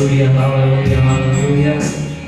haleluya, haleluya, haleluya.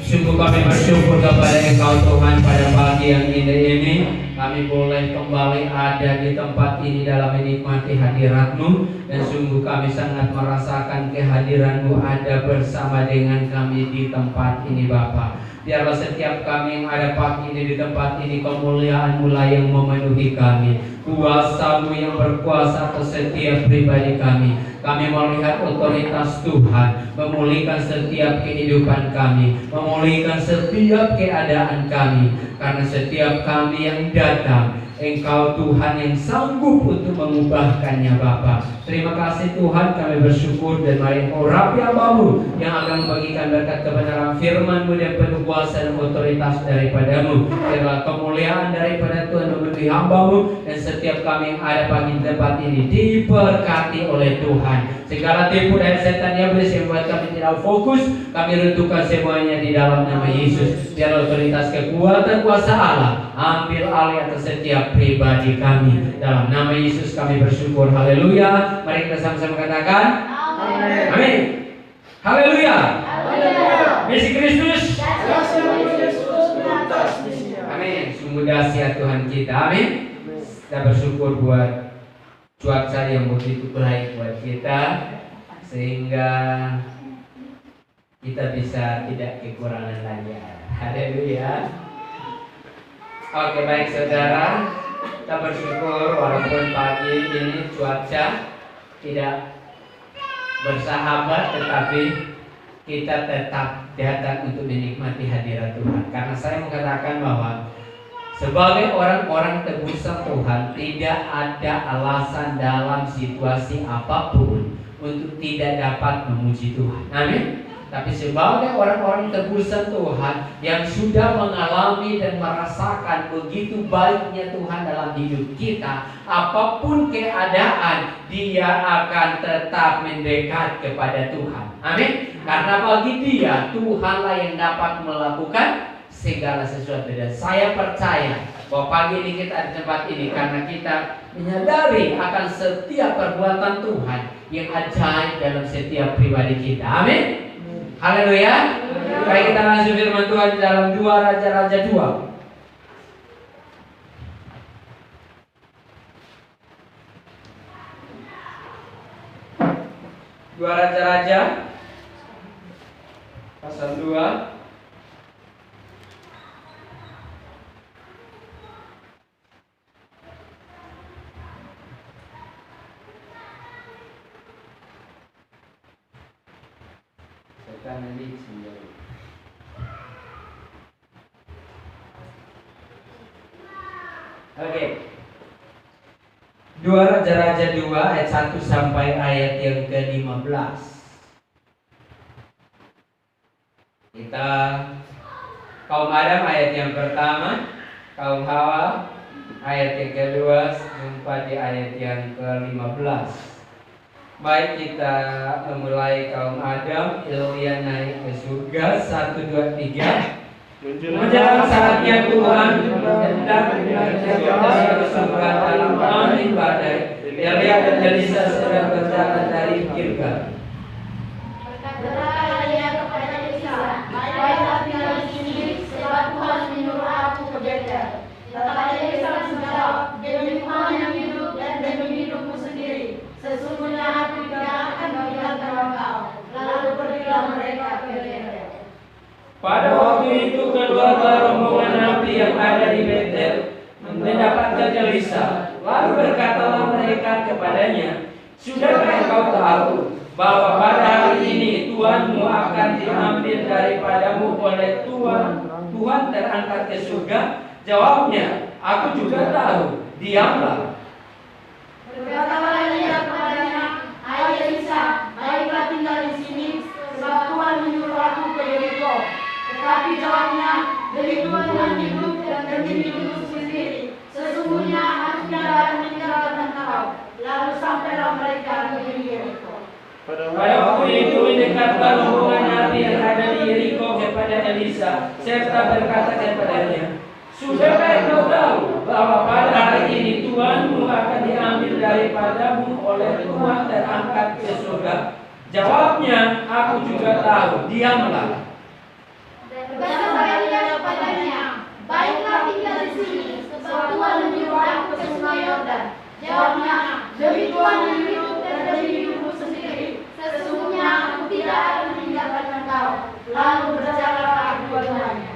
Sungguh kami bersyukur kepada Engkau Tuhan pada pagi yang indah ini. Kami boleh kembali ada di tempat ini dalam menikmati hadirat-Mu. Dan sungguh kami sangat merasakan kehadiran-Mu ada bersama dengan kami di tempat ini Bapa. Biarlah setiap kami yang ada pagi ini di tempat ini, kemuliaan-Mu lah yang memenuhi kami. Kuasa-Mu yang berkuasa atas setiap pribadi kami. Kami melihat otoritas Tuhan memulihkan setiap kehidupan kami, memulihkan setiap keadaan kami. Karena setiap kami yang datang, Engkau Tuhan yang sanggup untuk mengubahkannya Bapa. Terima kasih Tuhan, kami bersyukur dan mari Engkau rapi hamba-Mu yang akan membagikan berkat kebenaran firman-Mu dan penuh kuasa dan otoritas daripada-Mu. Biarlah kemuliaan daripada Tuhan memenuhi hamba-Mu dan setiap kami yang ada pagi di tempat ini diberkati oleh Tuhan. Segala tipu daya setan yang iblis yang membuat kami tidak fokus, kami runtuhkan semuanya di dalam nama Yesus. Biar otoritas kekuatan kuasa Allah ambil alih atas setiap pribadi kami. Dalam nama Yesus kami bersyukur. Haleluya. Mari kita sama-sama katakan amin. Amin. Haleluya. Yesus Kristus. Amin. Sungguh dahsyat Tuhan kita. Amin. Kita bersyukur buat cuaca yang begitu baik buat kita, sehingga kita bisa tidak kekurangan lagi. Haleluya. Oke, baik saudara, kita bersyukur walaupun pagi ini cuaca tidak bersahabat, tetapi kita tetap datang untuk menikmati hadirat Tuhan. Karena saya mengatakan bahwa sebagai orang-orang tebusan Tuhan, tidak ada alasan dalam situasi apapun untuk tidak dapat memuji Tuhan. Amin. Tapi sebagai orang-orang tebusan Tuhan yang sudah mengalami dan merasakan begitu baiknya Tuhan dalam hidup kita, apapun keadaan, dia akan tetap mendekat kepada Tuhan. Amin. Karena bagi dia, Tuhanlah yang dapat melakukan segala sesuatu. Dan saya percaya bahwa pagi ini kita di tempat ini karena kita menyadari akan setiap perbuatan Tuhan yang ajaib dalam setiap pribadi kita. Amin. Haleluya. Baik, kita langsung firman Tuhan di dalam 2 Raja-Raja 2. 2 Raja-Raja pasal 2. Oke. 2 Raja-Raja 2 ayat 1 sampai ayat yang ke-15. Kita kaum Adam ayat yang pertama, kaum Hawa ayat yang kedua, jumpa di ayat yang ke-15. Baik, kita memulai kaum Adam. Elia naik ke surga. 1, 2, 3. Menjelang saatnya Tuhan hendak menjadikan ke surga dalam angin badai. Elia dan Elisa sedang berjalan dari Gilgal. Berkatalah Elia kepada Elisa, baiklah tinggal di sini, sebab Tuhan menyuruh aku ke Betel. Tetapi Elisa menjawab, demi Tuhan yang hidup dan demi hidupmu sendiri, sesungguhnya aku tidak akan meninggalkan engkau. Lalu pergilah mereka ke Betel. Pada waktu itu keluarlah rombongan nabi yang ada di Betel mendapatkan Elisa. Lalu berkatalah mereka kepadanya, sudahkah engkau tahu bahwa pada hari ini Tuhanmu akan diambil daripadamu oleh Tuhan? Tuhan terangkat ke surga. Jawabnya, aku juga tahu. Diamlah. Berkatalah Elia kepadanya, hai Elisa, baiklah tinggal di sini, sebab Tuhan menyuruh aku ke Yeriko. Tetapi jawabnya, demi Tuhan yang hidup dan demi hidupmu sendiri, sesungguhnya aku tidak akan meninggalkan engkau. Lalu sampailah mereka ke Yeriko. Pada waktu itu mendekatlah rombongan nabi yang ada di Yeriko kepada Elisa, serta berkata kepadanya, sudahkah engkau tahu bahwa pada hari ini Tuhanmu akan diambil daripadamu oleh Tuhan dan angkat ke surga? Jawabnya, aku juga tahu, diamlah. Berkata Elia kepadanya, baiklah tinggal di sini, sebab Tuhan menyuruh aku ke sungai Yordan. Jawabnya, demi Tuhan yang hidup dan demi hidupmu sendiri, sesungguhnya aku tidak akan meninggalkan engkau. Lalu berjalanlah dua-duanya.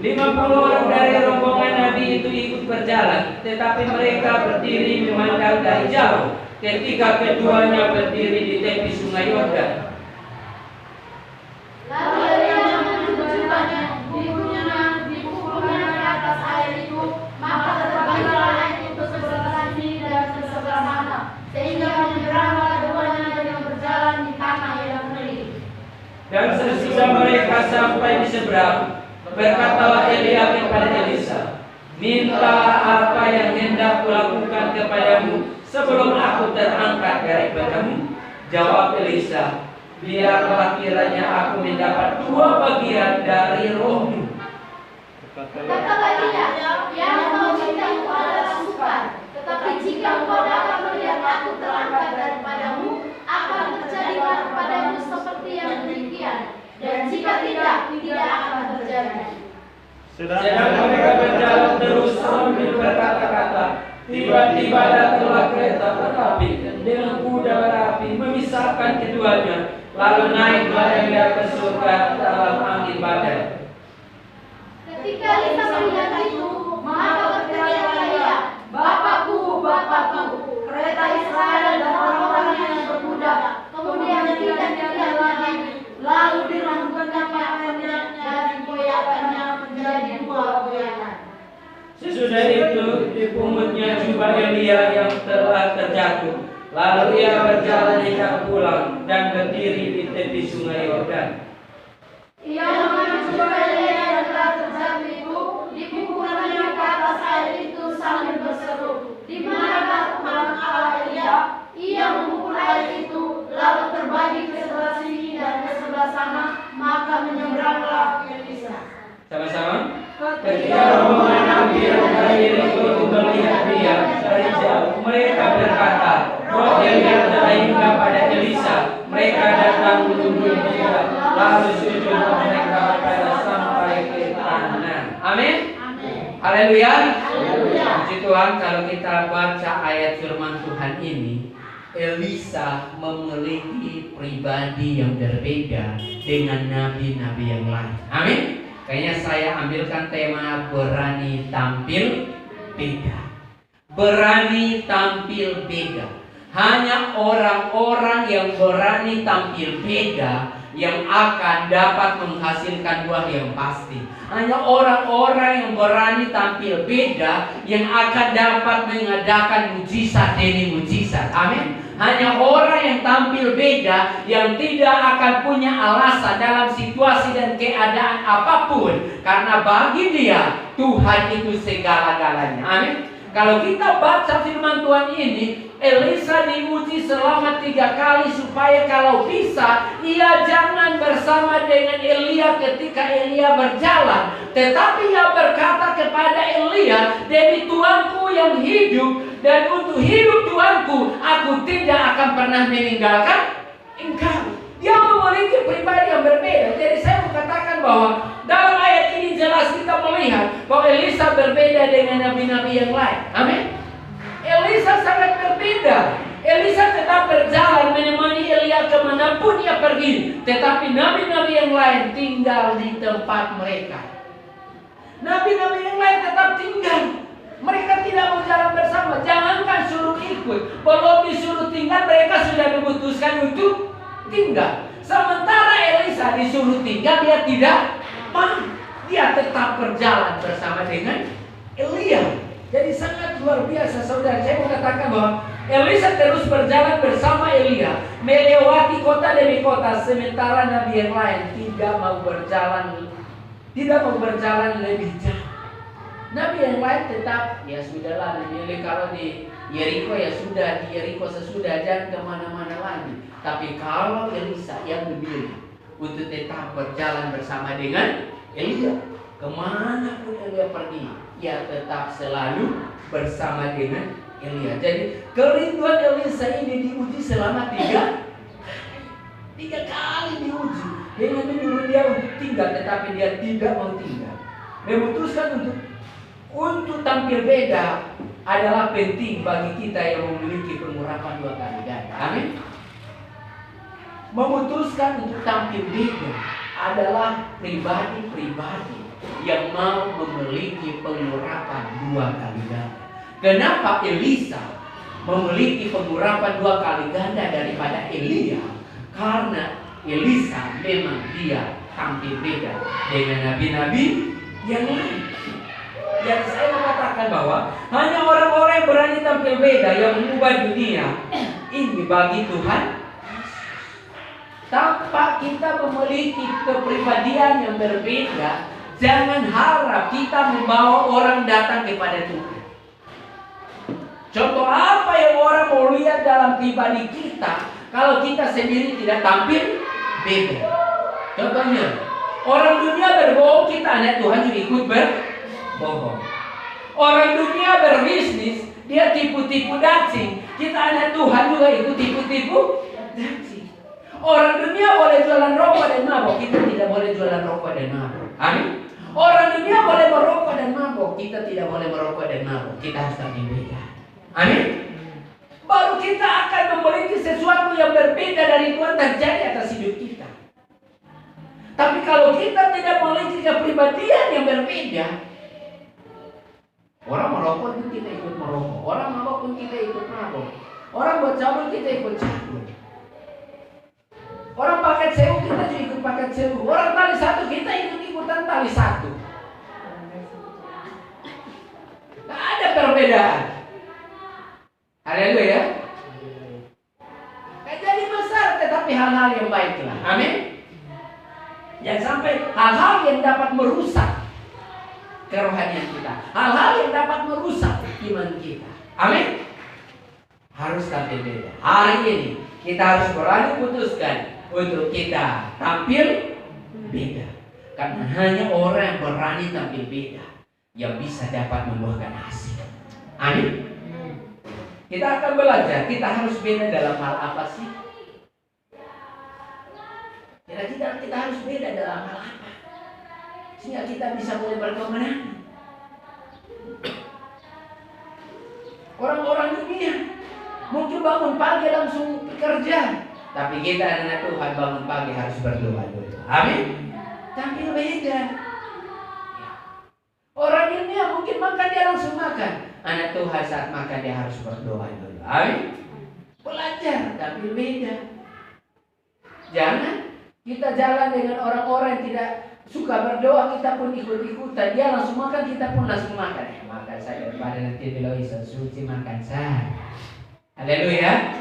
50 orang dari rombongan Nabi itu ikut berjalan, tetapi mereka berdiri memandang dari jauh ketika keduanya berdiri di tepi sungai Yordan. Lalu Elia menunjuk jubahnya, dipukulnya ke atas air itu, maka terbanglah air itu ke sebelah sini dan ke sebelah sana, sehingga menyeberanglah keduanya dengan berjalan di tanah yang kering. Dan sesudah mereka sampai di seberang, berkatalah Elia kepada Elisa, mintalah apa yang hendak kulakukan kepadamu sebelum aku terangkat daripadamu. Jawab Elisa, biarlah kiranya aku mendapat 2 bagian dari rohmu. Katalah dia, yang kau minta itu adalah sukar, tetapi jika engkau dapat melihat aku terangkat daripadamu, akan terjadilah kepadamu seperti yang demikian. Dan jika tidak akan terjadi. Sedang mereka berjalan terus sambil berkata-kata, tiba-tiba datanglah kereta berapi dengan kuda berapi memisahkan keduanya. Lalu naiklah Elia ke surga dalam angin badai. Ketika Elisa melihat itu, maka berteriaklah ia, Bapakku, Bapakku, kereta Israel dan orang-orangnya yang berkuda. Kemudian tidak dilihat lagi, lalu dirangkumkan pakaiannya dan dikoyakkannya menjadi 2 goyang. Sesudah itu dipungutnya jubah Elia yang telah terjatuh. Lalu ia berjalan hendak pulang dan berdiri di tepi sungai Yordan. Ia mengambil jubah Elia yang telah terjatuh itu, dipukulnya ke atas air itu sambil berseru, di manakah Tuhan Allah Elia? Ia memukul air itu, lalu terbagi ke sebelah sini dan ke sebelah sana, maka menyeberanglah Elisa. Sama-sama. Ketika rombongan Nabi yang dari Yeriko melihat dia dari jauh, mereka berkata, roh Elia telah hingga pada Elisa. Mereka datang menuntut dia, lalu sujud mereka pada sampai ke tanah. Amin. Haleluya. Puji Tuhan, kalau kita baca ayat firman Tuhan ini, Elisa memiliki pribadi yang berbeda dengan nabi-nabi yang lain. Amin. Kayaknya saya ambilkan tema berani tampil beda. Berani tampil beda. Hanya orang-orang yang berani tampil beda yang akan dapat menghasilkan buah yang pasti. Hanya orang-orang yang berani tampil beda yang akan dapat mengadakan mujizat demi mujizat. Amin. Hanya orang yang tampil beda yang tidak akan punya alasan dalam situasi dan keadaan apapun, karena bagi dia Tuhan itu segala-galanya. Amin. Kalau kita baca firman Tuhan ini, Elisa diuji selama 3 kali supaya kalau bisa ia jangan bersama dengan Elia ketika Elia berjalan, tetapi ia berkata kepada Elia, demi Tuanku yang hidup dan untuk hidup Tuanku, aku tidak akan pernah meninggalkan engkau. Dia memiliki pribadi yang berbeda. Jadi saya mau katakan bahwa dalam ayat ini jelas kita melihat bahwa Elisa berbeda dengan nabi-nabi yang lain. Amin. Elisa sangat berbeda. Elisa tetap berjalan menemani Elia kemanapun ia pergi, tetapi nabi-nabi yang lain tinggal di tempat mereka. Nabi-nabi yang lain tetap tinggal. Mereka tidak mau jalan bersama. Jangankan suruh ikut, belum disuruh tinggal mereka sudah memutuskan untuk tinggal. Sementara Elisa disuruh tinggal, dia tidak mau. Dia tetap berjalan bersama dengan Elia. Jadi sangat luar biasa, saudara. Saya mau katakan bahwa Elisa terus berjalan bersama Elia, melewati kota demi kota, sementara nabi yang lain tidak mau berjalan lebih jauh. Nabi yang lain tetap, ya sudahlah, kalau di Yeriko ya sudah, di Yeriko sesudah, jangan kemana-mana lagi. Tapi kalau Elisa yang memilih untuk tetap berjalan bersama dengan Elia, kemana pun Elia pergi, ia tetap selalu bersama dengan Elia. Jadi kerinduan Elisa ini diuji selama 3 3 kali diuji dengan menyuruh dia untuk tinggal, tetapi dia tidak mau tinggal. Memutuskan untuk tampil beda adalah penting bagi kita yang memiliki pengurapan 2 kali ganda. Amin. Memutuskan untuk tampil beda adalah pribadi-pribadi yang mau memiliki pengurapan 2 kali ganda. Kenapa Elisa memiliki pengurapan 2 kali ganda daripada Elia? Karena Elisa memang dia tampil beda dengan nabi-nabi yang lain. Yang saya mengatakan bahwa hanya orang-orang yang berani tampil beda yang mengubah dunia ini bagi Tuhan. Tanpa kita memiliki kepribadian yang berbeda, jangan harap kita membawa orang datang kepada Tuhan. Contoh apa yang orang mau lihat dalam pribadi kita kalau kita sendiri tidak tampil beda? Contohnya, orang dunia berbohong, kita anak Tuhan juga ikut berbohong. Orang dunia berbisnis, dia tipu-tipu dancing, kita anak Tuhan juga ikut tipu-tipu dancing. Orang dunia boleh jualan rokok dan mabok, kita tidak boleh jualan rokok dan mabok. Amin. Orang dunia boleh merokok dan mabok, kita tidak boleh merokok dan mabok. Kita harus tampil beda. Amin. Baru kita akan memiliki sesuatu yang berbeda dari Tuhan terjadi atas hidup kita. Tapi kalau kita tidak memiliki kepribadian yang berbeda, orang merokok pun kita ikut merokok, orang mabok pun kita ikut mabok, orang buat cabul kita ikut cabul, orang pakai sewu kita juga ikut pakai sewu, orang tali satu kita ikut-ikutan tali satu. Tidak ada perbedaan. Haleluya. Jadi besar tetapi hal-hal yang baiklah. Amin. Yang sampai hal-hal yang dapat merusak kerohanian kita, hal-hal yang dapat merusak iman kita. Amin. Harus tampil beda. Hari ini kita harus berani putuskan untuk kita tampil beda. Karena hanya orang yang berani tampil beda yang bisa dapat membuahkan hasil. Amin. Kita akan belajar, kita harus beda dalam hal apa sih? Kira-kira kita harus beda dalam hal apa? Sehingga kita bisa mulai berkemenangan. Orang-orang dunia mungkin bangun pagi langsung bekerja, tapi kita anak Tuhan bangun pagi harus berdoa dulu. Amin. Tampil beda. Orang dunia mungkin makan dia langsung makan. Anak Tuhan saat makan dia harus berdoa dulu. Amin. Belajar tampil beda. Jangan kita jalan dengan orang-orang yang tidak suka berdoa, kita pun ikut-ikutan. Dia langsung makan, kita pun langsung makan. Makan saya daripada nanti bilang bisa suci makan saya. Haleluya.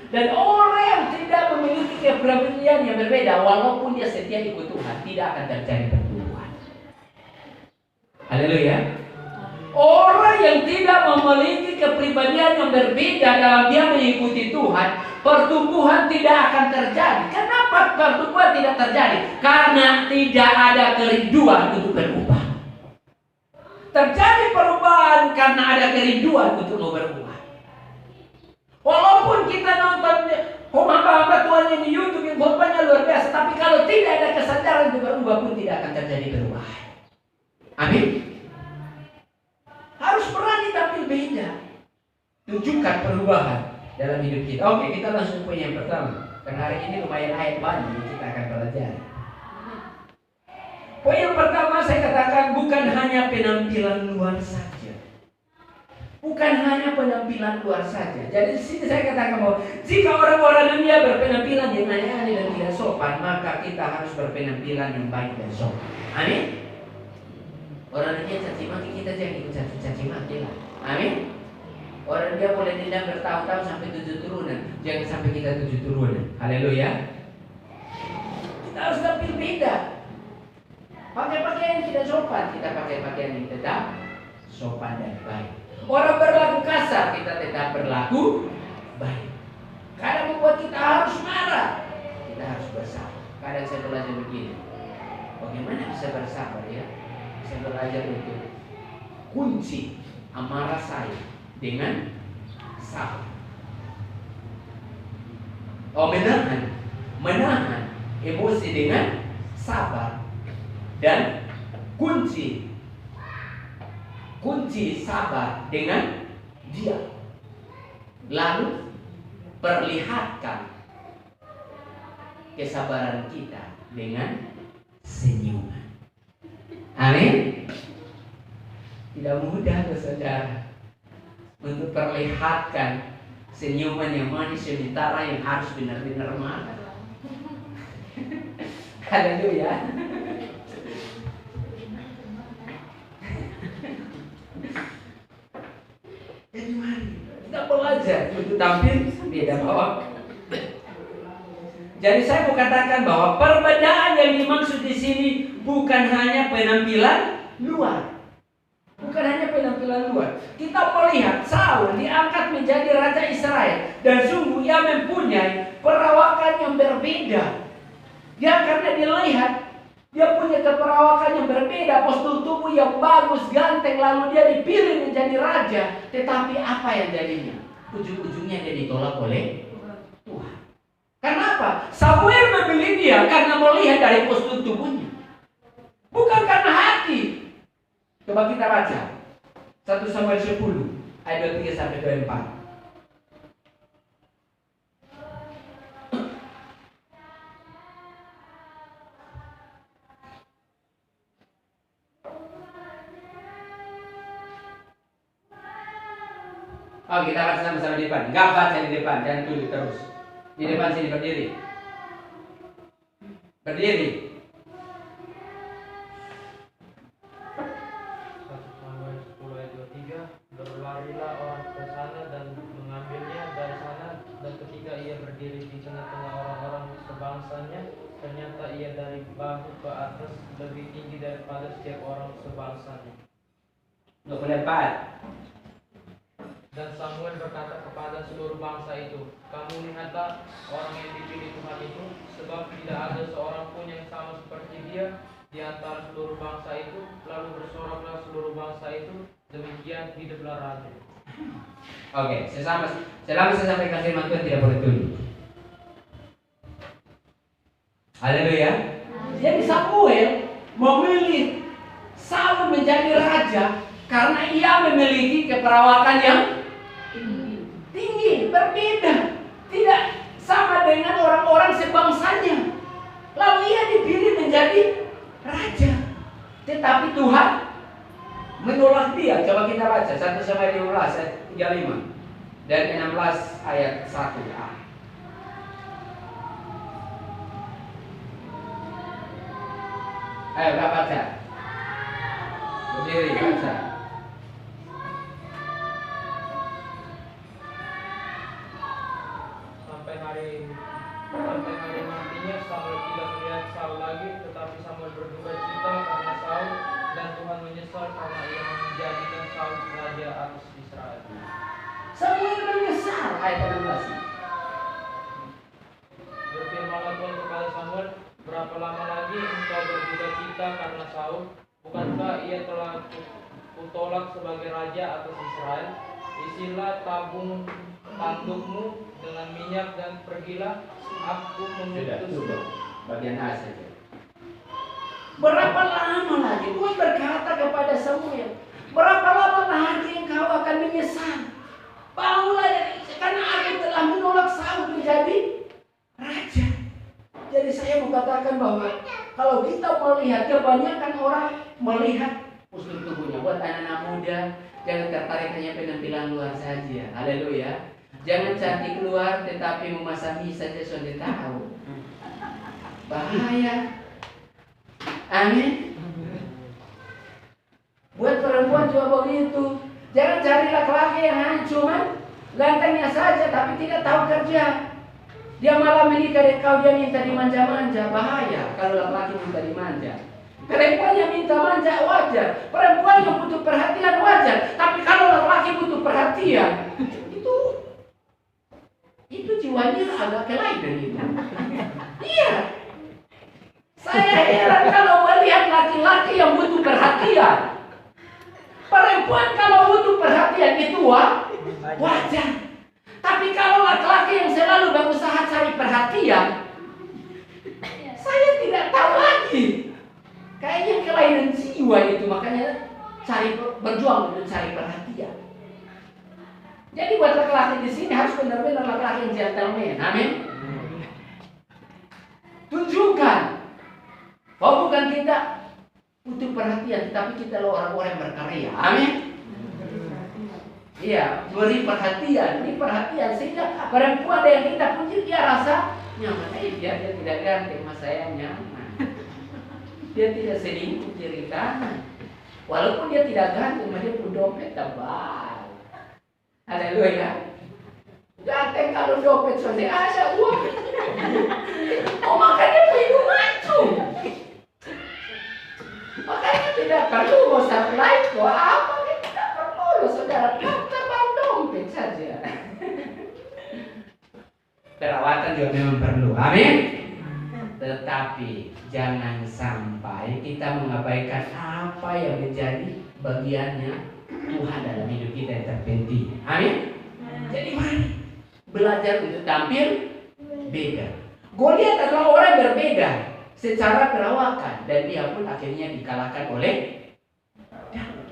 Dan orang yang tidak memiliki kepribadian yang berbeda, walaupun dia setia ikut Tuhan, tidak akan terjadi pertumbuhan. Haleluya. Orang yang tidak memiliki kepribadian yang berbeda dalam dia mengikuti Tuhan, pertumbuhan tidak akan terjadi. Kenapa pertumbuhan tidak terjadi? Karena tidak ada kerinduan untuk berubah. Terjadi perubahan karena ada kerinduan untuk mau berubah. Walaupun kita nonton hamba-hamba Tuhan yang di YouTube yang khotbahnya luar biasa, tapi kalau tidak ada kesadaran untuk berubah pun tidak akan terjadi perubahan. Amin. Harus berani tampil beda. Tunjukkan perubahan dalam hidup kita. Oke, kita langsung poin yang pertama. Karena hari ini lumayan ayat banyak kita akan belajar. Poin yang pertama saya katakan bukan hanya penampilan luar saja. Bukan hanya penampilan luar saja. Jadi di sini saya katakan bahwa jika orang-orang dunia berpenampilan yang aneh-aneh dan tidak sopan, maka kita harus berpenampilan yang baik dan sopan. Amin. Orang dia caci maki, kita jangan ikut caci maki lah. Amin. Orang dia boleh dendam bertahun-tahun sampai 7 turunan, jangan sampai kita 7 turunan. Haleluya. Kita harus tampil beda. Pakai pakaian yang tidak sopan, kita pakai pakaian yang tetap sopan dan baik. Orang berlaku kasar, kita tetap berlaku baik. Kadang membuat kita harus marah, kita harus bersabar. Kadang saya belajar begini, bagaimana bisa bersabar ya? Saya belajar untuk kunci amarah saya dengan sabar. menahan emosi dengan sabar. Dan kunci sabar dengan diam. Lalu perlihatkan kesabaran kita dengan senyuman. Amin. Tidak mudah, saudara, untuk perlihatkan senyuman yang manis sementara yang harus benar-benar marah. Haleluya. Jadi mari kita belajar untuk tampil beda bawah. Jadi saya mau katakan bahwa perbedaan yang dimaksud di sini bukan hanya penampilan luar. Bukan hanya penampilan luar. Kita melihat Saul diangkat menjadi raja Israel, dan sungguh ia mempunyai perawakan yang berbeda. Dia karena dilihat dia punya keperawakan yang berbeda, postur tubuh yang bagus, ganteng, lalu dia dipilih menjadi raja. Tetapi apa yang jadinya? Ujung-ujungnya dia ditolak oleh Tuhan. Kenapa? Samuel memilih dia karena melihat dari postur tubuhnya, bukan karena hati. Coba kita baca 1 Samuel 10 ayat 23 sampai 24. Oh, kita baca sama-sama di depan. Enggak baca di depan, jangan tulis terus. Di depan sini berdiri. Berdiri. 1 Samuel 10 ayat 23, berlarilah orang ke sana dan mengambilnya dari sana, dan ketika ia berdiri di tengah-tengah orang-orang sebangsanya, ternyata ia dari bahu ke atas lebih tinggi daripada setiap orang sebangsanya. 24. Dan Samuel berkata kepada seluruh bangsa itu, kamu lihatlah orang yang dipilih Tuhan itu, sebab tidak ada seorang pun yang sama seperti dia di antara seluruh bangsa itu. Lalu bersoraklah seluruh bangsa itu, demikian hiduplah raja. Oke, selama saya sampaikan firman Tuhan tidak boleh tunduk. Haleluya. Jadi Samuel memilih Saul menjadi raja karena ia memiliki keperawakan yang tinggi, berbeda, tidak sama dengan orang-orang sebangsanya. Lalu ia dipilih menjadi raja, tetapi Tuhan menolak dia. Coba kita baca 1 Samuel 15 ayat 35 dan 16 ayat 1a. Ayo kita baca. Berdiri baca. Sampai hari matinya Samuel tidak melihat Saul lagi, tetapi Samuel berduka cita karena Saul, dan Tuhan menyesal karena ia menjadikan Saul raja atas Israel. Samuel menyesal ayat 16. Berfirmanlah Tuhan kepada Samuel, berapa lama lagi engkau berduka cita karena Saul? Bukankah ia telah kutolak sebagai raja atas Israel? Isilah tabung tandukmu dengan minyak dan pergilah, aku mengutus. Bagian A saja. Berapa lama lagi? Tuhan berkata kepada Samuel, berapa lama lagi engkau akan menyesal? Bangunlah, karena aku telah menolak Saul menjadi raja. Jadi saya mau katakan bahwa kalau kita melihat, kebanyakan orang melihat postur tubuhnya. Buat anak-anak muda, jangan tertarik hanya penampilan luar saja. Haleluya. Jangan cantik luar tetapi memasami saja sudah tahu. Bahaya. Amin. Buat perempuan juga begitu. Jangan cari laki-laki yang cuma gantengnya saja tapi tidak tahu kerja. Dia malah menikah dengan kau, dia minta dimanja-manja. Bahaya kalau laki-laki minta dimanja. Perempuan yang minta manja wajar, perempuan yang butuh perhatian wajar. Tapi kalau laki-laki butuh perhatian, itu jiwanya agak kelainan itu. Iya. Saya heran kalau melihat laki-laki yang butuh perhatian. Perempuan kalau butuh perhatian itu wajar. Tapi kalau laki-laki laki-laki yang selalu berusaha cari perhatian, saya tidak tahu lagi. Kayaknya kelainan jiwa itu, makanya berjuang untuk cari perhatian. Jadi buat laki-laki di sini harus benar-benar laki-laki yang gentleman. Amin. Tunjukkan bahwa bukan kita butuh perhatian, tetapi kita orang-orang yang berkarya. Amin. Iya, beri perhatian, sehingga perempuan yang kita puji dia rasa nyaman. Dia tidak ganteng, mas saya nyaman. Dia tidak selingkuh ceritanya. Walaupun dia tidak ganteng, dia pun dompet tebal. Haleluya. Ganteng kalau dompet sudah ada uang. Oh, makanya pelindung macam. Makanya tidak perlu mau supply kok apa, tidak perlu saudara, tebal dompet saja. Perawatan juga memang perlu, amin. Tetapi jangan sampai kita mengabaikan apa yang menjadi bagiannya Tuhan dalam hidup kita yang terpenting, amin. Jadi mari belajar untuk tampil beda. Goliat adalah orang yang berbeda secara perawakan, dan dia pun akhirnya dikalahkan oleh Daud.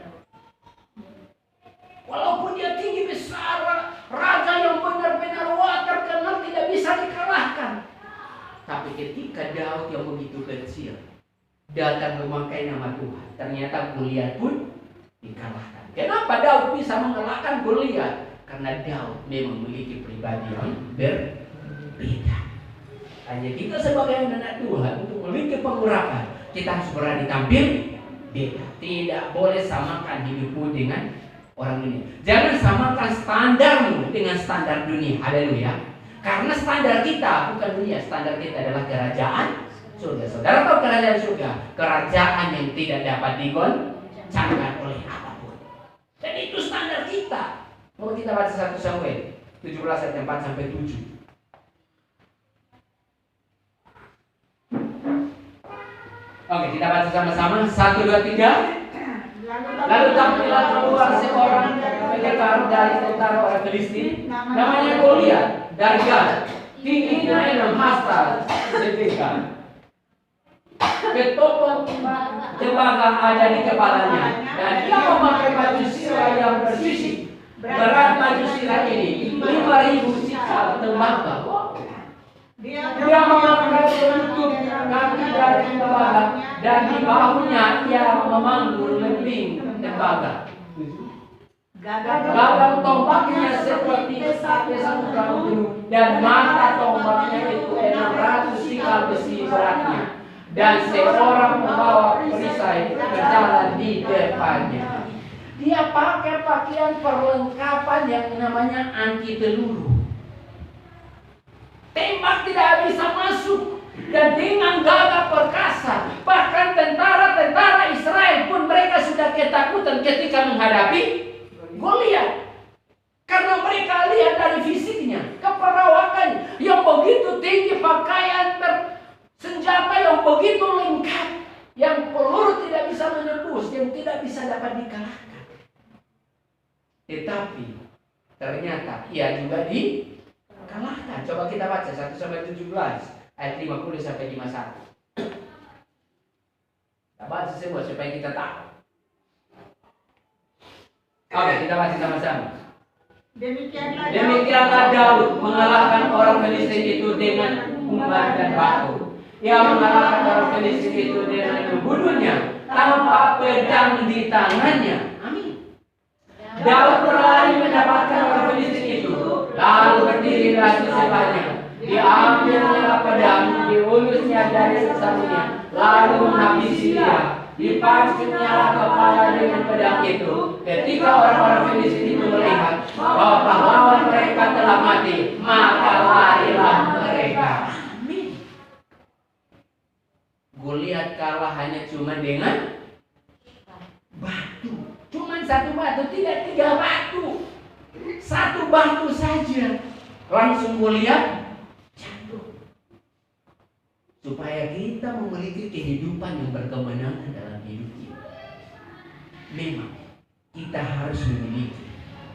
Walaupun dia tinggi besar, raja yang benar-benar terkenal, tidak bisa dikalahkan. Tapi ketika Daud yang begitu kecil datang memakai nama Tuhan, ternyata Goliat pun dikalahkan. Kenapa Daud bisa mengalahkan Goliat? Karena Daud memang memiliki pribadi yang berbeda. Hanya kita sebagai anak Tuhan untuk memiliki pengurapan, kita harus berani tampil beda. Tidak boleh samakan hidupmu dengan orang dunia. Jangan samakan standarmu dengan standar dunia. Haleluya. Karena standar kita bukan dunia, standar kita adalah kerajaan surga. Saudara tahu kerajaan surga? Kerajaan yang tidak dapat digoncangkan oleh apapun. Dan itu standar kita. Mau kita baca 1 Samuel 17 ayat 4 sampai 7. Oke, kita baca sama-sama. 1, 2, 3. Lalu tampillah keluar seorang pendekar dari tentara orang Filistin, namanya Goliat dari Gat. Tingginya 6 hasta setingkat. Ketopong tembaga ada di kepalanya, dan dia memakai baju sirah yang bersisik. Berat baju sirah ini 5.000 sikal tembaga. Dia memakai penutup kaki dari tembaga, dan di bahunya ia memanggul lembing tembaga. Gagang tombaknya seperti satu kamu penuh, dan mata tombaknya itu 600 sikal besi beratnya. Dan seorang membawa perisai berjalan di depannya. Dia pakai pakaian perlengkapan yang namanya anti peluru. Tembak tidak bisa masuk, dan dengan gagah perkasa, bahkan tentara-tentara Israel pun mereka sudah ketakutan ketika menghadapi Goliat. Karena mereka lihat dari fisiknya, keperawakannya yang begitu tinggi, pakaian senjata yang begitu lengkap, yang peluru tidak bisa menembus, yang tidak bisa dapat dikalahkan. Tetapi ternyata ia juga dikalahkan. Coba kita baca 1 sampai 17 ayat 50 sampai 51. Kita baca semua supaya kita tahu. Oke, kita baca sama-sama. Demikianlah Daud mengalahkan orang Filistin itu dengan umpan dan batu. Ia mengalahkan orang Filistin itu dengan membunuhnya tanpa pedang di tangannya. Amin. Daud berlari mendapatkan orang Filistin itu, lalu berdirilah di sebelahnya. Diambilnya pedang, diulusnya dari sesaminya, lalu menghabisi dia. Dipancingnya kepala dengan pedang itu. Ketika orang-orang Filistin itu melihat bahwa pahlawan mereka telah mati, maka larilah mereka. Amin. Goliat kalah hanya cuma dengan batu. Cuma satu batu, tidak 3 batu. 1 batu saja. Langsung Goliat jatuh. Supaya kita memiliki kehidupan yang berkemenangan dalam hidup kita, memang kita harus memiliki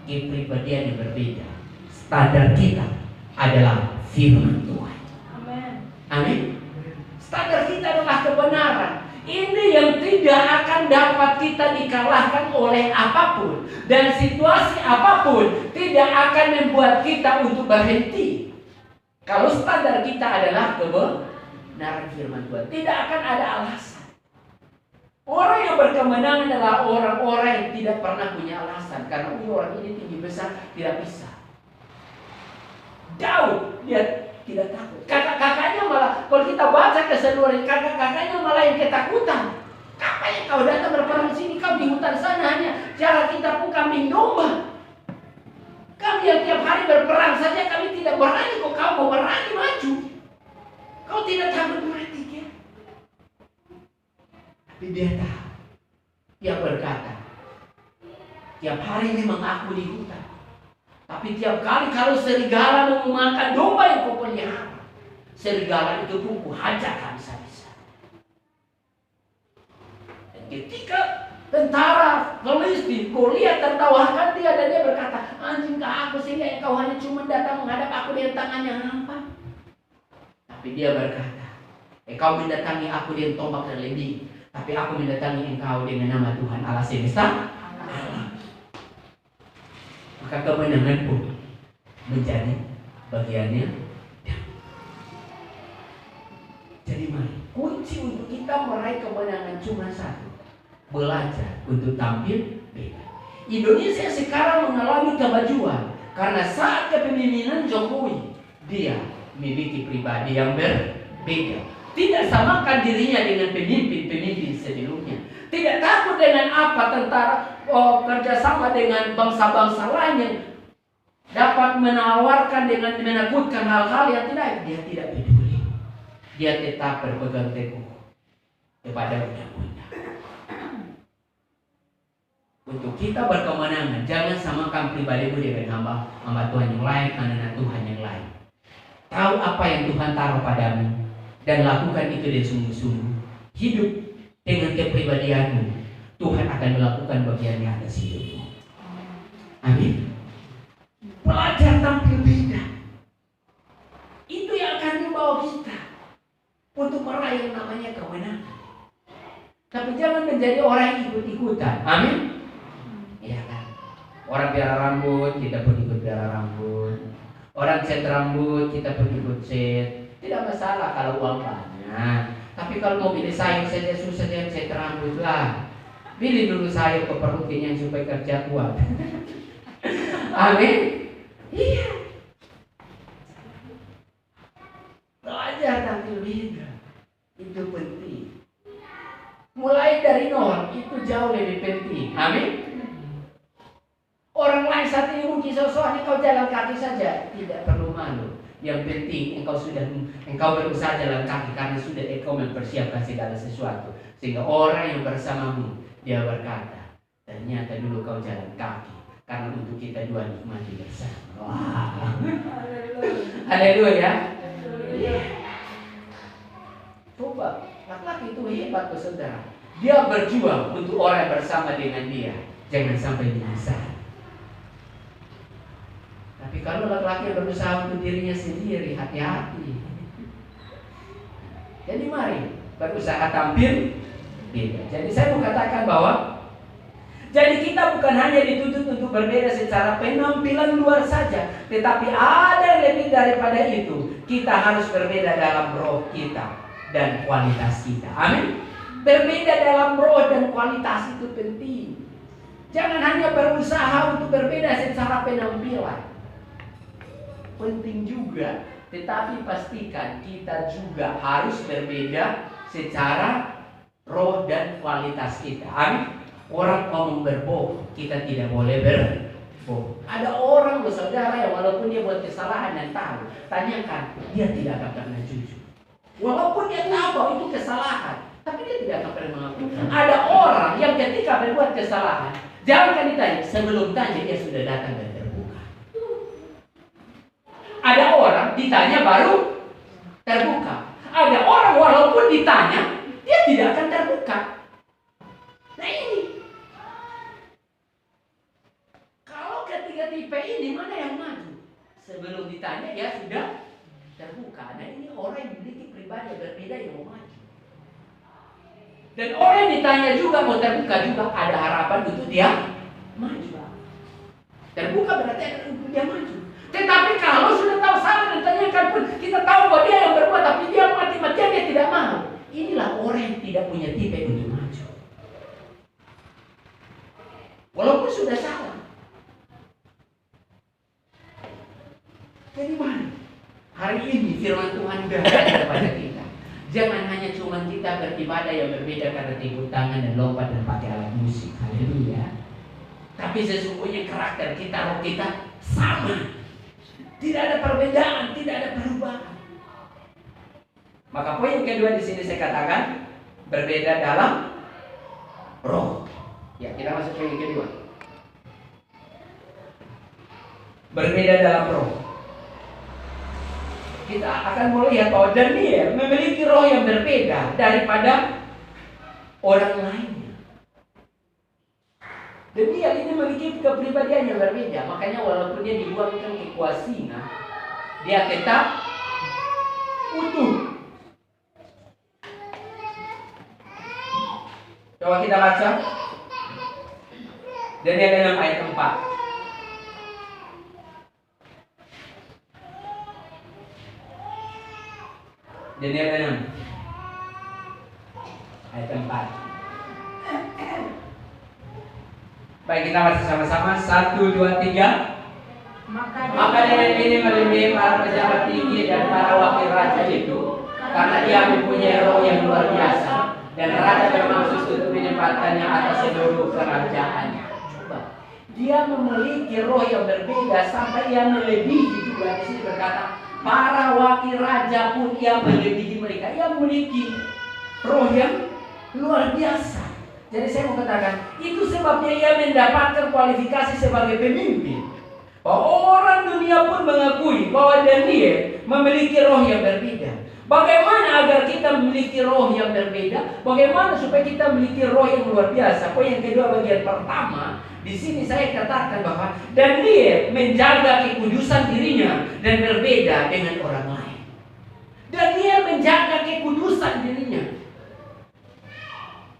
kepribadian yang berbeda. Standar kita adalah firman Tuhan. Amin. Amin. Standar kita adalah kebenaran. Ini yang tidak akan dapat kita dikalahkan oleh apapun. Dan situasi apapun tidak akan membuat kita untuk berhenti. Kalau standar kita adalah kebenaran firman Tuhan, tidak akan ada alasan. Orang yang berkemenangan adalah orang-orang yang tidak pernah punya alasan. Karena orang ini tinggi besar, tidak bisa. Daud, dia tidak takut. Kakak-kakaknya malah, kalau kita baca keseluruhan, kakak-kakaknya malah yang ketakutan. Kakaknya kau datang berperang sini, kau di hutan sana hanya cara kita pun kambing domba. Kami yang tiap hari berperang saja kami tidak berani, kok kau mau berani maju. Kau tidak takut mati ya? Tapi dia tahu. Dia berkata, tiap hari memang aku di hutan. Tapi tiap kali kalau serigala mau makan domba yang kau pelihara, serigala itu pun kuhajar habis-habisan. Dan ketika tentara Filistin, Goliat tertawakan dia dan dia berkata, anjing kah aku sehingga engkau hanya cuma datang menghadap aku dengan tangan yang hampa. Tapi dia berkata, engkau mendatangi aku dengan tombak dan lembing, tapi aku mendatangi engkau dengan nama Tuhan Allah semesta. Maka kemenangan pun menjadi bagiannya. Jadi mari, kunci untuk kita meraih kemenangan cuma satu: belajar untuk tampil beda. Indonesia sekarang mengalami kemajuan karena saat kepemimpinan Jokowi, dia memiliki pribadi yang berbeda. Tidak samakan dirinya dengan pemimpin-pemimpin sebelumnya. Tidak takut dengan apa tentara kerjasama dengan bangsa-bangsa lain yang dapat menawarkan dengan menakutkan hal-hal yang tidak. Dia tidak peduli. Dia tetap berpegang teguh kepada undang-undang. Untuk kita berkemenangan, jangan samakan pribadimu dengan hamba Tuhan yang lain, anak-anak Tuhan yang lain. Tahu apa yang Tuhan taruh padamu dan lakukan itu dengan sungguh-sungguh. Hidup dengan kepribadianmu, Tuhan akan melakukan bagiannya atas hidupmu. Amin. Belajar tampil beda. Itu yang akan membawa kita untuk meraih yang namanya kemenangan. Tapi jangan menjadi orang yang ikut-ikutan. Amin. Iya kan? Orang piara rambut, kita pun ikut piara rambut. Orang cat rambut, kita pun ikut cat. Tidak masalah kalau uang banyak. Tapi kalau mau pilih sayur saja susah dengan cat rambut lah. Pilih dulu sayur peperlukin yang supaya kerja kuat. Amin. Iya. Belajar tampil beda. Itu penting. Mulai dari nol itu jauh lebih penting. Amin. Orang lain saat ini mungkin sesuatu kau jalan kaki saja, tidak perlu malu. Yang penting engkau berusaha jalan kaki karena sudah engkau mempersiapkan segala sesuatu. Sehingga orang yang bersamamu, dia berkata, ternyata dulu kau jalan kaki karena untuk kita dua nikmati bersama. Wah. Haleluya. Coba, laki-laki itu hebat saudara. Dia berjuang untuk orang yang bersama dengan dia. Jangan sampai dipisah. Tapi kalau laki-laki yang berusaha untuk dirinya sendiri, hati-hati. Jadi mari berusaha tampil beda. Jadi saya mau katakan bahwa jadi kita bukan hanya dituntut untuk berbeda secara penampilan luar saja, tetapi ada yang lebih daripada itu. Kita harus berbeda dalam roh kita dan kualitas kita. Amin. Berbeda dalam roh dan kualitas itu penting. Jangan hanya berusaha untuk berbeda secara penampilan. Penting juga, tetapi pastikan kita juga harus berbeda secara roh dan kualitas kita. Amin. Orang ngomong berbohong, kita tidak boleh berbohong. Ada orang saudara yang walaupun dia buat kesalahan dan tahu, tanyakan, dia tidak akan pernah jujur. Walaupun dia tahu bahwa itu kesalahan, tapi dia tidak akan pernah mengaku. Ada orang yang ketika berbuat kesalahan, jangan ditanya, sebelum tanya dia sudah datang dan terbuka. Ada orang ditanya baru terbuka. Ada orang walaupun ditanya, dia tidak akan terbuka. Nah ini, kalau ketiga tipe ini mana yang maju? Sebelum ditanya ya sudah terbuka. Nah ini orang yang memiliki pribadi yang berbeda yang mau maju. Dan orang yang ditanya juga mau terbuka juga ada harapan untuk dia maju. Terbuka berarti ada untuk dia maju. Tetapi kalau sudah tahu salah dan tanyakan pun kita tahu bahwa dia yang berbuat tapi dia mati-matian dia tidak mau. Inilah orang yang tidak punya tipe untuk maju. Walaupun sudah salah. Jadi mana? Hari ini firman Tuhan sudah ada kepada kita. Jangan hanya cuma kita beribadah yang berbeda karena tepuk tangan dan lompat dan pakai alat musik. Haleluya. Tapi sesungguhnya karakter kita, roh kita sama. Tidak ada perbedaan, tidak ada perubahan. Maka poin yang kedua di sini saya katakan berbeda dalam roh. Ya, kita masuk poin yang kedua. Berbeda dalam roh. Kita akan melihat bahwa Daniel memiliki roh yang berbeda daripada orang lainnya. Daniel ini memiliki kepribadian yang berbeda. Makanya walaupun dia dibuangkan ke Kuasina, dia tetap utuh. Coba kita baca Daniel 6 ayat 4. Daniel 6 ayat 4. Baik, kita baca sama-sama. 1, 2, 3. Maka dengan ini melebihi para pejabat tinggi dan para wakil raja itu, karena dia mempunyai roh yang luar biasa, dan raja bermaksud untuk menempatkannya atas seluruh kerajaannya. Coba, dia memiliki roh yang berbeda sampai ia melebihi juga. Di sini berkata, para wakil raja pun ia melebihi mereka. Ia memiliki roh yang luar biasa. Jadi saya mau katakan, itu sebabnya ia mendapatkan kualifikasi sebagai pemimpin. Bahwa orang dunia pun mengakui bahwa Daniel memiliki roh yang berbeda. Bagaimana agar kita memiliki roh yang berbeda? Bagaimana supaya kita memiliki roh yang luar biasa? Poin yang kedua bagian pertama, di sini saya katakan bahwa Daniel menjaga kekudusan dirinya dan berbeda dengan orang lain. Daniel menjaga kekudusan dirinya.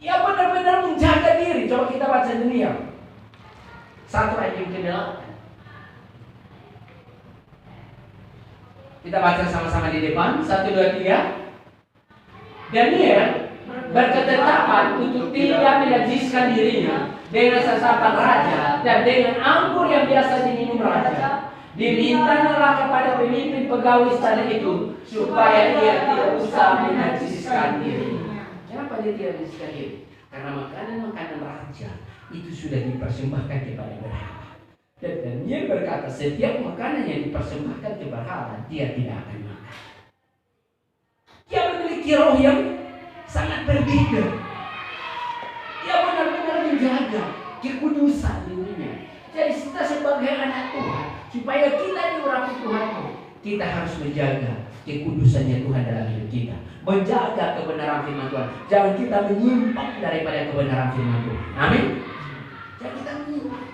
Ia benar-benar menjaga diri. Coba kita baca Daniel 1 ayat yang ke-8. Kita baca sama-sama di depan. 1, 2, 3. Daniel berketetapan untuk tidak menajiskan dirinya dengan santapan raja dan dengan anggur yang biasa diminum raja. Dimintalah kepada pemimpin pegawai istana itu supaya dia tidak usah menajiskan dirinya. Kenapa dia tidak menajiskan diri? Karena makanan-makanan raja itu sudah dipersembahkan kepada berhala. Dan Daniel berkata, setiap makanan yang dipersembahkan ke berhala dia tidak akan makan. Dia memiliki roh yang sangat berbeda. Dia benar-benar menjaga kekudusan dirinya. Jadi kita sebagai anak Tuhan, supaya kita diurapi Tuhan, kita harus menjaga kekudusannya Tuhan dalam hidup kita. Menjaga kebenaran firman Tuhan. Jangan kita menyimpang daripada kebenaran firman Tuhan. Amin. Jangan kita menyimpang.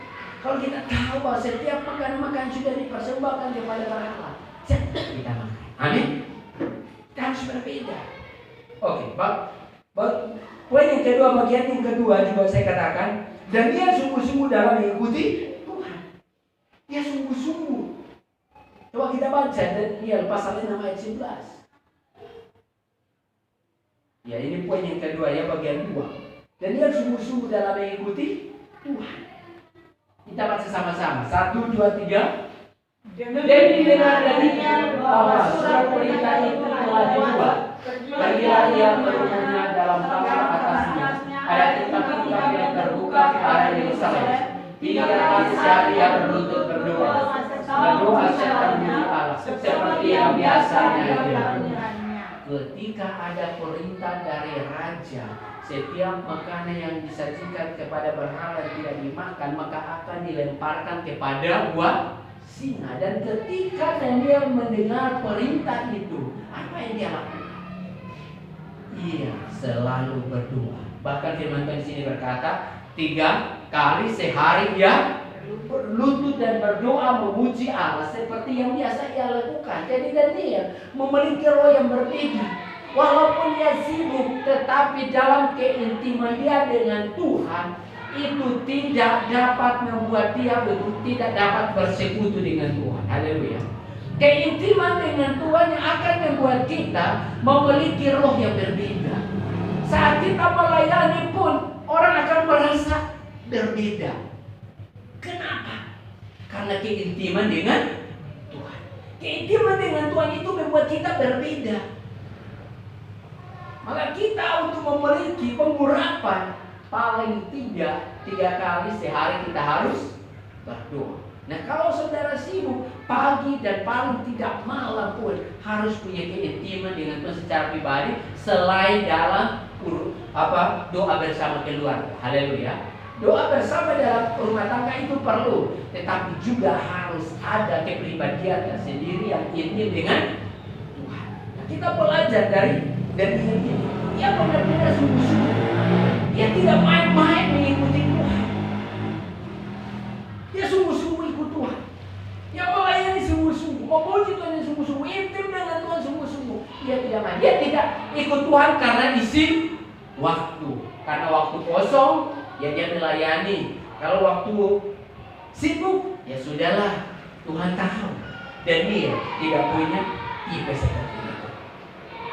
Kalau kita tahu bahwa setiap makanan sudah dipersembahkan kepada berhala, jangan kita makan. Amin. Kita harus berbeda. Oke, poin yang kedua, bagian yang kedua juga saya katakan, dan dia sungguh-sungguh dalam mengikuti Tuhan. Dia sungguh-sungguh. Coba kita baca Daniel pasal 6 ayat 11. Ya, ini poin yang kedua ya, bagian 2. Dan dia sungguh-sungguh dalam mengikuti Tuhan. Kita baca sama-sama. 1, 2, 3. Dan didengar Daniel bahwa surat perintah itu telah dibuat. Pergilah ia keluarnya dalam kamar atasnya. Ada kitab-kitab yang terbuka ke arah Yerusalem. 3 kali sehari ia berlutut berdoa. Berdoa serta memuji Allah seperti yang biasanya dilakukan. Ketika ada perintah dari raja, setiap makanan yang disajikan kepada berhala tidak dimakan, maka akan dilemparkan kepada buah singa. Dan ketika Daniel mendengar perintah itu, apa yang dia lakukan? Ia selalu berdoa. Bahkan firman Tuhan di sini berkata, 3 kali sehari ia berlutut dan berdoa memuji Allah seperti yang biasa ia lakukan. Jadi Daniel memiliki roh yang berbeda. Walaupun dia sibuk, tetapi dalam keintiman dia dengan Tuhan itu tidak dapat membuat dia tidak dapat bersekutu dengan Tuhan. Haleluya. Keintiman dengan Tuhan yang akan membuat kita memiliki roh yang berbeda. Saat kita melayani pun orang akan merasa berbeda. Kenapa? Karena keintiman dengan Tuhan. Keintiman dengan Tuhan itu membuat kita berbeda. Maka kita untuk memiliki pengurapan paling tidak 3 kali sehari kita harus berdoa. Nah, kalau saudara sibuk pagi dan paling tidak malam pun harus punya keintiman dengan Tuhan secara pribadi selain dalam doa bersama keluarga. Haleluya. Doa bersama dalam rumah tangga itu perlu, tetapi juga harus ada kepribadian sendiri yang intim dengan Tuhan. Nah, kita belajar dari ini. Dia benar-benar sungguh-sungguh. Dia tidak main-main mengikuti Tuhan. Dia sungguh-sungguh ikut Tuhan. Dia melayani sungguh-sungguh, memuji Tuhan yang sungguh-sungguh, intim dengan Tuhan sungguh-sungguh. Dia tidak main. Dia tidak ikut Tuhan karena isi waktu. Karena waktu kosong, ya dia melayani. Kalau waktu sibuk, ya sudahlah. Tuhan tahu. Dan dia tidak punya tipe seperti itu.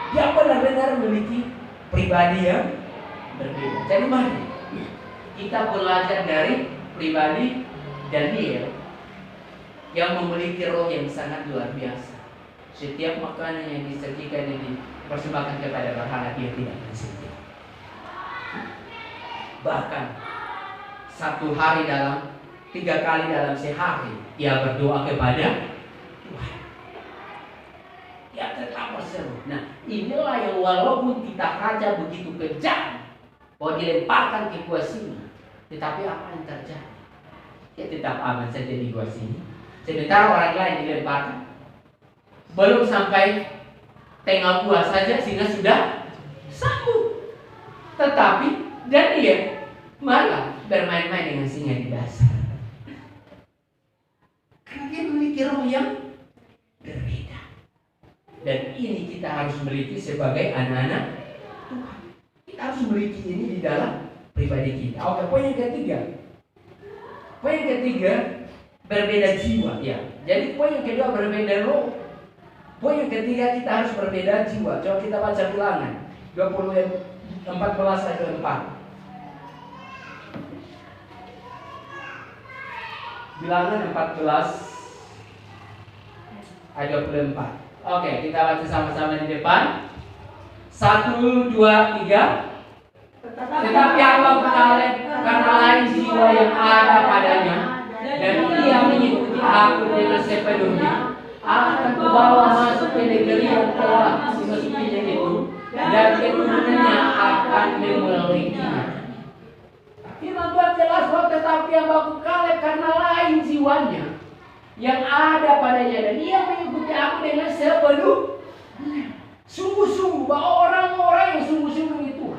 Dia benar-benar memiliki pribadi yang berbeda. Jadi mari kita belajar dari pribadi Daniel yang memiliki roh yang sangat luar biasa. Setiap makanan yang disajikan dan dipersembahkan kepada berhala dia tidak bersedia. Bahkan 1 hari dalam 3 kali dalam sehari dia berdoa kepada Tuhan. Dia tetap berseru. Nah, inilah yang walaupun kita raja begitu kejam, bahwa dilemparkan ke gua singa, tetapi apa yang terjadi? Dia tetap aman saja di gua singa. Sementara orang lain dilemparkan. Belum sampai tengah gua saja singa sudah sambut. Tetapi Daniel malah bermain-main dengan singa di dasar. Karena dia memiliki roh yang berbeda. Dan ini kita harus miliki sebagai anak-anak Tuhan. Kita harus memiliki ini di dalam pribadi kita. Oke, poin yang ketiga. Poin yang ketiga, berbeda jiwa. Ya. Jadi poin yang kedua berbeda roh. Poin yang ketiga kita harus berbeda jiwa. Coba kita baca Bilangan 14 ayat 4. Bilangan 14 ayat 24. Oke, kita baca sama-sama di depan. 1, 2, 3. Tetapi hamba Kaleb karena lain jiwa yang ada padanya, dan ia mengikuti aku dengan sepenuhnya, akan kubawa masuk ke negeri yang telah dimasukinya itu, dan keturunannya akan memilikinya. Firman Tuhan jelas bahwa tetapi hamba Kaleb karena lain jiwanya yang ada padanya, dan ia mengikuti aku dengan sepenuhnya. Sungguh-sungguh bahwa orang-orang yang sungguh-sungguh itu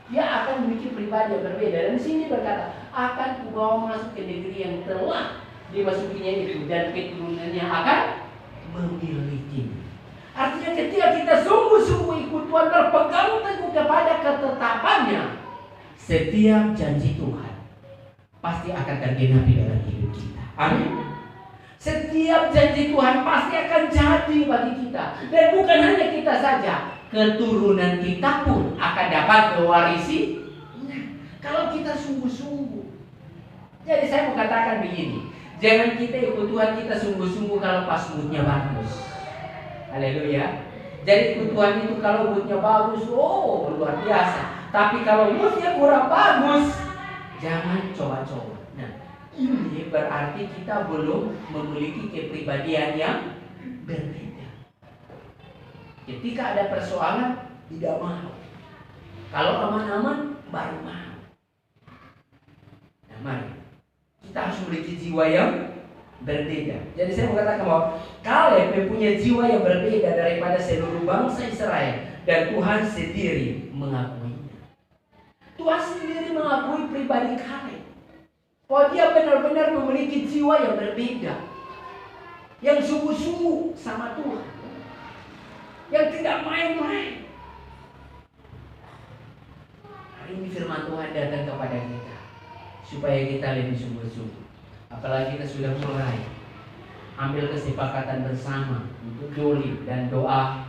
dia akan memiliki pribadi yang berbeda. Dan di sini berkata, akan kubawa masuk ke negeri yang telah dimasukinya itu, dan keturunannya akan memilikinya. Artinya ketika kita sungguh-sungguh ikut Tuhan, berpegang teguh kepada ketetapannya, setiap janji Tuhan pasti akan tergenapi dalam hidup kita. Amin. Setiap janji Tuhan pasti akan jadi bagi kita. Dan bukan hanya kita saja, keturunan kita pun akan dapat mewarisi. Kalau kita sungguh-sungguh. Jadi saya mau katakan begini, jangan kita ikut Tuhan kita sungguh-sungguh kalau pas moodnya bagus. Haleluya. Jadi ikut Tuhan itu kalau moodnya bagus, oh luar biasa. Tapi kalau moodnya kurang bagus, jangan coba-coba. Nah, ini berarti kita belum memiliki kepribadian yang berbeda. Ketika ada persoalan, tidak mau. Kalau aman-aman, baru mau. Nah, mari kita harus memiliki jiwa yang berbeda. Jadi saya mau katakan bahwa Kaleb mempunyai jiwa yang berbeda daripada seluruh bangsa Israel, dan Tuhan sendiri mengakuinya. Tuhan sendiri mengakui pribadi Kaleb. bahwa dia benar-benar memiliki jiwa yang berbeda, yang sungguh-sungguh sama Tuhan, yang tidak main-main. Hari ini firman Tuhan datang kepada kita supaya kita lebih sungguh-sungguh. Apalagi kita sudah mulai ambil kesepakatan bersama untuk dolim dan doa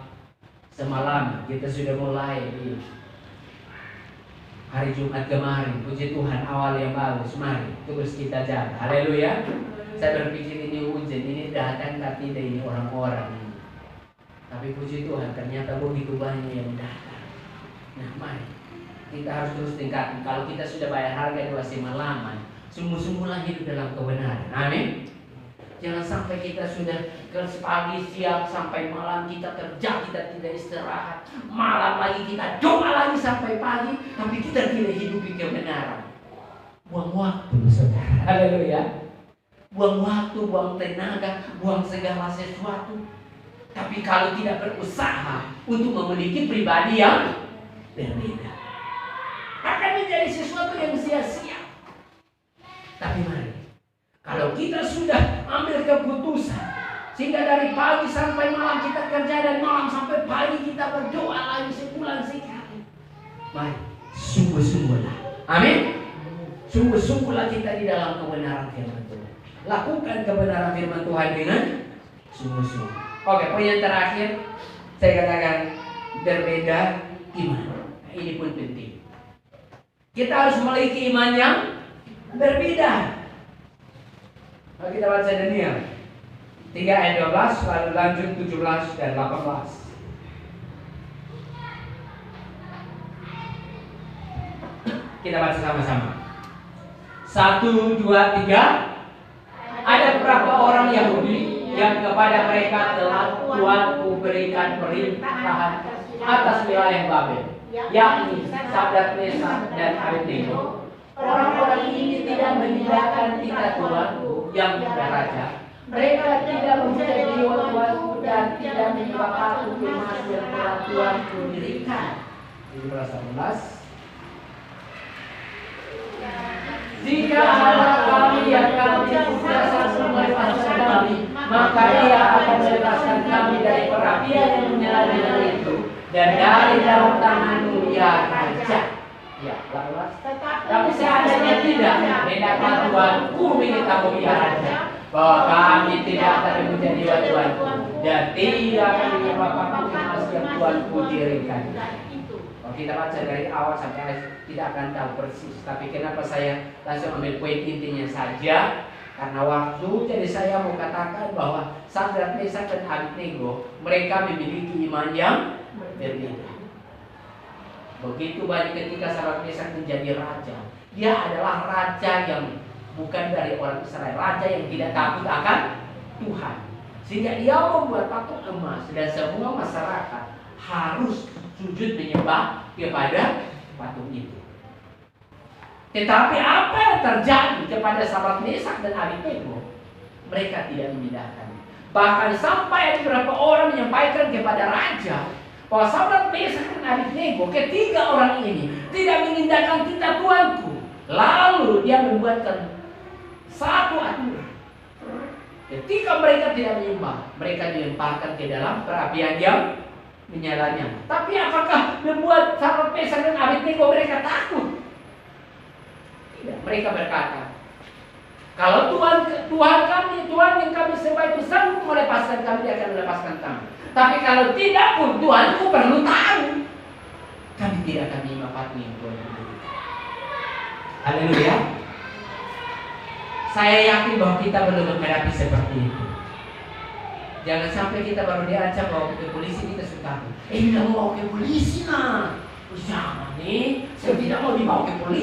semalam. Kita sudah mulai di hari Jumat kemarin. Puji Tuhan, awal yang bagus. Mari terus kita jaga. Haleluya. Saya berpikir ini hujan, ini datang tapi tidak ini orang-orang ini. Tapi puji Tuhan, ternyata begitu banyak yang datang. Nah, mari kita harus terus tingkatkan. Kalau kita sudah bayar harga doa semalaman, sungguh-sungguhlah hidup dalam kebenaran. Amin. Jangan sampai kita sudah ke pagi, siang, sampai malam kita kerja, kita tidak istirahat. Malam lagi kita doa lagi sampai pagi, tapi kita tidak hidupi kebenaran. Buang waktu, saudara. Haleluya. Buang waktu, buang tenaga, buang segala sesuatu. Tapi kalau tidak berusaha untuk memiliki pribadi yang berbeda, akan menjadi sesuatu yang sia-sia. Tapi mari, kalau kita sudah ambil keputusan, sehingga dari pagi sampai malam kita kerja dan malam sampai pagi kita berdoa lagi sebulan sekali. Mari, sungguh-sungguhlah. Amin. Sungguh-sungguhlah kita di dalam kebenaran firman Tuhan. Lakukan kebenaran firman Tuhan dengan sungguh-sungguh. Oke, poin yang terakhir saya katakan berbeda iman. Nah, ini pun penting. Kita harus memiliki iman yang berbeda. Mari kita baca Daniel 3 ayat 12, lalu lanjut 17 dan 18. Kita baca sama-sama. 1, 2, 3. Ada beberapa orang Yahudi yang kepada mereka telah Tuhanku berikan perintahan atas wilayah Babel, yakni Sadrak, Mesak, dan Abednego. Orang-orang ini tidak meninggalkan titah Tuhanku yang raja. Mereka tidak menjadi Tuhanku dan tidak menyembah patung emas yang telah Tuhanku dirikan. 17. Jika Allah kami yang kami tidak melepaskan kami, maka Ia akan melepaskan kami dari perapian yang menyala dengan itu, dan dari dalam tangan-Mu ya raja. Ya, 18. Tapi seandainya tidak, hendaklah Tuhanku minta ya raja, bahwa kami tidak akan menjadi Tuhanku dan tidak akan menyembah patung emas yang Tuhanku dirikan. Kita baca dari awal sampai akhir tidak akan tahu persis. Tapi kenapa saya langsung ambil poin intinya saja? Karena waktu, jadi saya mau katakan bahwa Sadrak, Mesak, dan Abednego mereka memiliki iman yang berbeda. Begitu banyak ketika Sadrak, Mesak menjadi raja, dia adalah raja yang bukan dari orang Israel, raja yang tidak takut akan Tuhan, sehingga dia membuat patung emas dan semua masyarakat harus sujud menyembah kepada patung itu. Tetapi apa yang terjadi kepada Sadrak, Mesak, dan Abednego? Mereka tidak memindahkan. Bahkan sampai ada beberapa orang menyampaikan kepada raja bahwa Sadrak, Mesak, dan Abednego, ketiga orang ini tidak meninggalkan titah Tuhanku. Lalu dia membuatkan satu aturan. Ketika mereka tidak menyembah, mereka dilemparkan ke dalam perapian yang menyalanya. Tapi apakah membuat Sadrak, Mesak, dan Abednego mereka takut? Tidak. Mereka berkata, kalau Tuhan kami, Tuhan yang kami sembah itu sanggup melepaskan kami, Dia akan melepaskan kami. Tapi kalau tidak pun Tuhanku perlu tahu, kami tidak akan menyembah patung yang Tuhan berikan. Haleluya. Saya yakin bahwa kita perlu menghadapi seperti itu. Jangan sampai kita baru diancam bawa ke polisi kita suka. Tidak mau ke polisi nah. Jangan nih, saya tidak mau dibawa ke polisi.